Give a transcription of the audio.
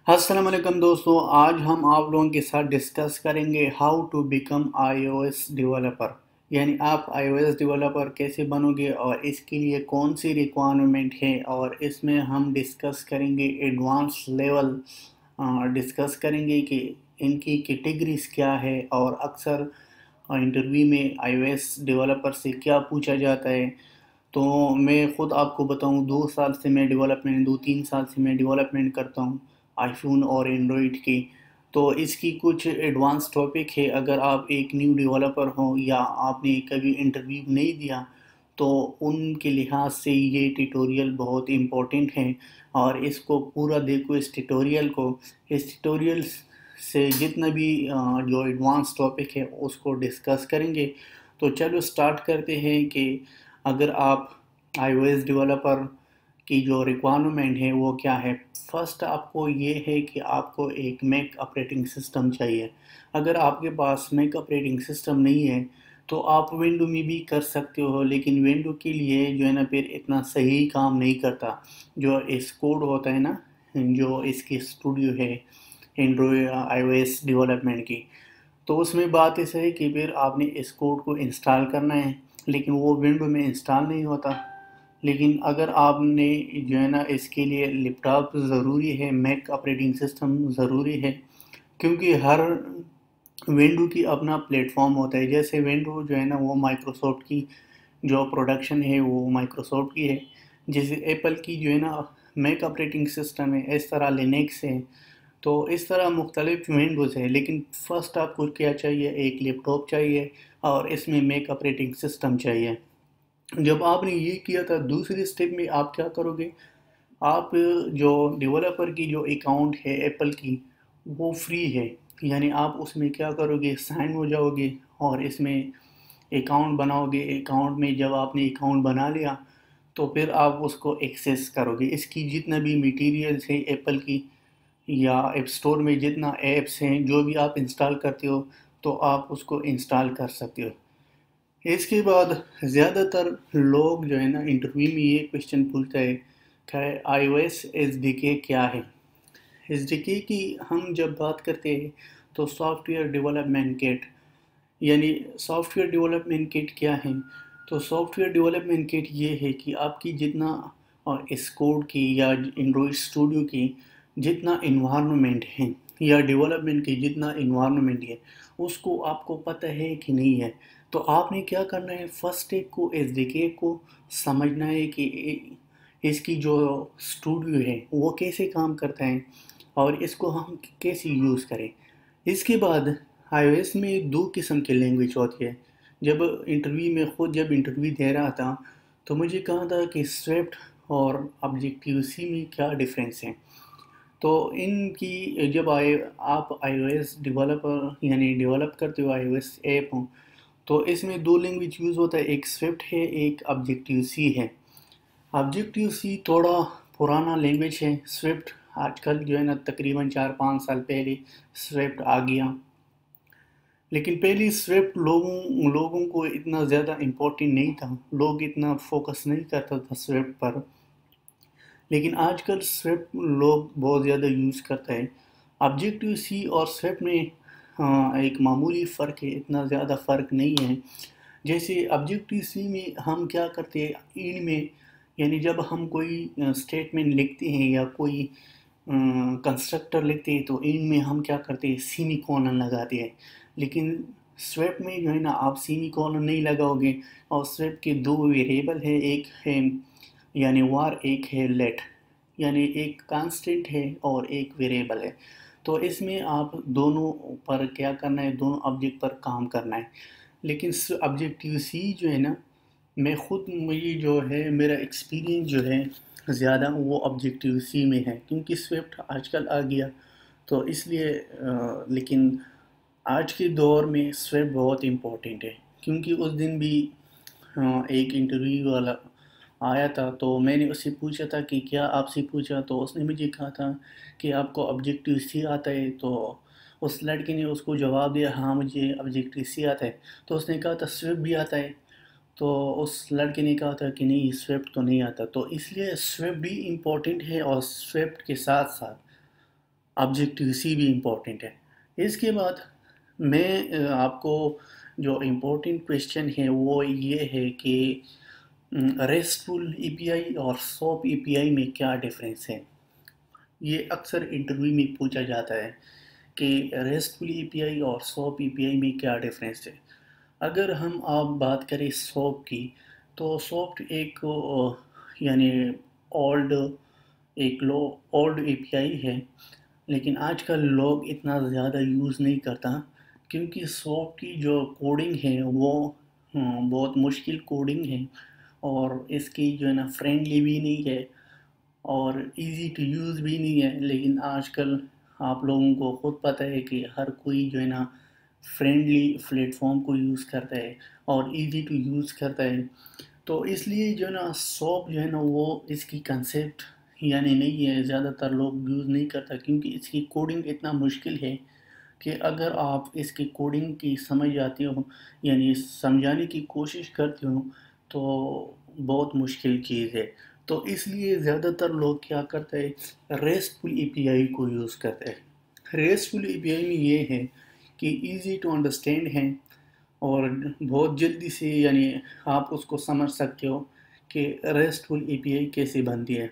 अस्सलाम वालेकुम दोस्तों, आज हम आप लोगों के साथ डिस्कस करेंगे how to become iOS developer. यानी आप iOS डेवलपर कैसे बनोगे और इसके लिए कौन सी रिक्वायरमेंट है, और इसमें हम डिस्कस करेंगे एडवांस लेवल। डिस्कस करेंगे कि इनकी कैटेगरीज क्या है और अक्सर इंटरव्यू में iOS डेवलपर से क्या पूछा जाता है। तो मैं ख़ुद आपको बताऊं, 2 साल से मैं डेवलपमेंट 2-3 साल से मैं डेवलपमेंट करता हूं आईफोन और एंड्रॉयड की। तो इसकी कुछ एडवांस टॉपिक है। अगर आप एक न्यू डेवलपर हो या आपने कभी इंटरव्यू नहीं दिया, तो उनके लिहाज से ये ट्यूटोरियल बहुत इम्पोर्टेंट है। और इसको पूरा देखो, इस ट्यूटोरियल से जितना भी जो एडवांस टॉपिक है उसको डिस्कस करेंगे। तो चलो स्टार्ट करते हैं कि अगर आप iOS डेवलपर की जो रिक्वायरमेंट है वो क्या है। फर्स्ट आपको ये है कि आपको एक मैक ऑपरेटिंग सिस्टम चाहिए। अगर आपके पास मैक ऑपरेटिंग सिस्टम नहीं है तो आप विंडो में भी कर सकते हो, लेकिन विंडो के लिए जो है ना फिर इतना सही काम नहीं करता। जो इस कोड होता है ना, जो इसकी स्टूडियो है एंड्रॉयड iOS डेवलपमेंट की, तो उसमें बात ऐसा है कि फिर आपने इस कोड को इंस्टॉल करना है, लेकिन वो विंडो में इंस्टॉल नहीं होता। लेकिन अगर आपने जो है ना इसके लिए लैपटॉप ज़रूरी है, मैक ऑपरेटिंग सिस्टम ज़रूरी है, क्योंकि हर विंडो की अपना प्लेटफॉर्म होता है। जैसे विंडो जो है ना वो माइक्रोसॉफ्ट की जो प्रोडक्शन है वो माइक्रोसॉफ्ट की है। जैसे एप्पल की जो है ना मैक ऑपरेटिंग सिस्टम है, इस तरह लिनक्स है। तो इस तरह मुख्तलिफ विंडोज़ है, लेकिन फ़र्स्ट आपको क्या चाहिए, एक लैपटॉप चाहिए और इसमें मैक ऑपरेटिंग सिस्टम चाहिए। जब आपने ये किया था, दूसरी स्टेप में आप क्या करोगे, आप जो डेवलपर की जो अकाउंट है एप्पल की, वो फ्री है। यानी आप उसमें क्या करोगे, साइन हो जाओगे और इसमें अकाउंट बनाओगे। अकाउंट में जब आपने अकाउंट बना लिया तो फिर आप उसको एक्सेस करोगे। इसकी जितना भी मटेरियल्स है एप्पल की, या ऐप स्टोर में जितना ऐप्स हैं जो भी आप इंस्टॉल करते हो, तो आप उसको इंस्टॉल कर सकते हो। इसके बाद ज़्यादातर लोग जो है ना इंटरव्यू में ये क्वेश्चन पूछता है कि iOS SDK क्या है। SDK की हम जब बात करते हैं तो सॉफ्टवेयर डेवलपमेंट किट। यानी सॉफ्टवेयर डेवलपमेंट किट क्या है, तो सॉफ्टवेयर डेवलपमेंट किट ये है कि आपकी जितना इस कोड की या एंड्रॉयड स्टूडियो की जितना इन्वायरमेंट है, या डेवलपमेंट की जितना इन्वायरमेंट है, उसको आपको पता है कि नहीं है। तो आपने क्या करना है, फर्स्ट स्टेप को एसडीके को समझना है कि इसकी जो स्टूडियो है वो कैसे काम करता है और इसको हम कैसे यूज़ करें। इसके बाद iOS में 2 किस्म की लैंग्वेज होती है। जब इंटरव्यू में ख़ुद जब इंटरव्यू दे रहा था तो मुझे कहा था कि स्विफ्ट और ऑब्जेक्टिव सी में क्या डिफरेंस है। तो इनकी जब आप iOS डेवलपर यानी डेवलप करते हो iOS ऐप हो, तो इसमें 2 लैंग्वेज यूज़ होता है, एक स्विफ्ट है, एक ऑब्जेक्टिव सी है। ऑब्जेक्टिव सी थोड़ा पुराना लैंग्वेज है। स्विफ्ट आजकल जो है ना तकरीबन 4-5 साल पहले स्विफ्ट आ गया, लेकिन पहले स्विफ्ट लोगों को इतना ज़्यादा इम्पोर्टेंट नहीं था, लोग इतना फोकस नहीं करता था स्विफ्ट पर। लेकिन आजकल स्विफ्ट लोग बहुत ज़्यादा यूज़ करते हैं। ऑब्जेक्टिव सी और स्विफ्ट में एक मामूली फ़र्क है, इतना ज़्यादा फ़र्क नहीं है। जैसे ऑब्जेक्टिव सी में हम क्या करते हैं, इनमें यानी जब हम कोई स्टेटमेंट लिखते हैं या कोई कंस्ट्रक्टर लिखते हैं, तो इनमें हम क्या करते हैं, सेमी कोलन लगाते हैं। लेकिन स्विफ्ट में जो है ना आप सेमी कोलन नहीं लगाओगे। और स्विफ्ट के 2 वेरिएबल है, एक है यानी वार, एक है लेट। यानी एक कांस्टेंट है और एक वेरिएबल है। तो इसमें आप दोनों पर क्या करना है, दोनों ऑब्जेक्ट पर काम करना है। लेकिन ऑब्जेक्टिव सी जो है ना, मैं ख़ुद मुझे जो है मेरा एक्सपीरियंस जो है ज़्यादा वो ऑब्जेक्टिव सी में है, क्योंकि स्विफ्ट आजकल आ गया तो इसलिए लेकिन आज के दौर में स्विफ्ट बहुत इम्पोर्टेंट है। क्योंकि उस दिन भी एक इंटरव्यू वाला आया था, तो मैंने उससे पूछा था कि क्या आपसे पूछा, तो उसने मुझे कहा था कि आपको ऑब्जेक्टिव सी आता है। तो उस लड़के ने उसको जवाब दिया, हाँ मुझे ऑब्जेक्टिव सी आता है। तो उसने कहा था स्विफ्ट भी आता है। तो उस लड़के ने कहा था कि नहीं, स्विफ्ट तो नहीं आता। तो इसलिए स्विफ्ट भी इम्पोर्टेंट है, और स्विफ्ट के साथ साथ آبجیکٹیو سی بھی امپورٹنٹ ہے۔ اس کے بعد میں آپ کو جو امپورٹنٹ کویشچن ہے وہ یہ ہے کہ ریسٹفل اے پی آئی اور سوپ اے پی آئی میں کیا ڈفرینس ہے۔ یہ اکثر انٹرویو میں پوچھا جاتا ہے کہ ریسٹفل اے پی آئی اور سوپ اے پی آئی میں کیا ڈفرینس ہے۔ اگر ہم آپ بات کریں سوپ کی، تو سوپ ایک یعنی اولڈ اولڈ اے پی آئی ہے، لیکن آج کل لوگ اتنا زیادہ یوز نہیں کرتا، کیونکہ سوپ کی جو کوڈنگ ہے وہ بہت مشکل کوڈنگ ہے، اور اس کی جو ہے نا فرینڈلی بھی نہیں ہے اور ایزی ٹو یوز بھی نہیں ہے۔ لیکن آج کل آپ لوگوں کو خود پتہ ہے کہ ہر کوئی جو ہے نا فرینڈلی پلیٹ فارم کو یوز کرتا ہے اور ایزی ٹو یوز کرتا ہے، تو اس لیے جو ہے نا سوپ جو ہے نا وہ اس کی کنسیپٹ یعنی نہیں ہے، زیادہ تر لوگ یوز نہیں کرتا، کیونکہ اس کی کوڈنگ اتنا مشکل ہے کہ اگر آپ اس کی کوڈنگ کی سمجھ جاتے ہو یعنی سمجھانے کی کوشش کرتے ہو تو بہت مشکل چیز ہے۔ تو اس لیے زیادہ تر لوگ کیا کرتے ہیں، ریسٹفل اے پی آئی کو یوز کرتے ہیں۔ ریسٹفل اے پی آئی میں یہ ہے کہ ایزی ٹو انڈرسٹینڈ ہے، اور بہت جلدی سے یعنی آپ اس کو سمجھ سکتے ہو کہ ریسٹفل اے پی آئی کیسے بنتی ہے۔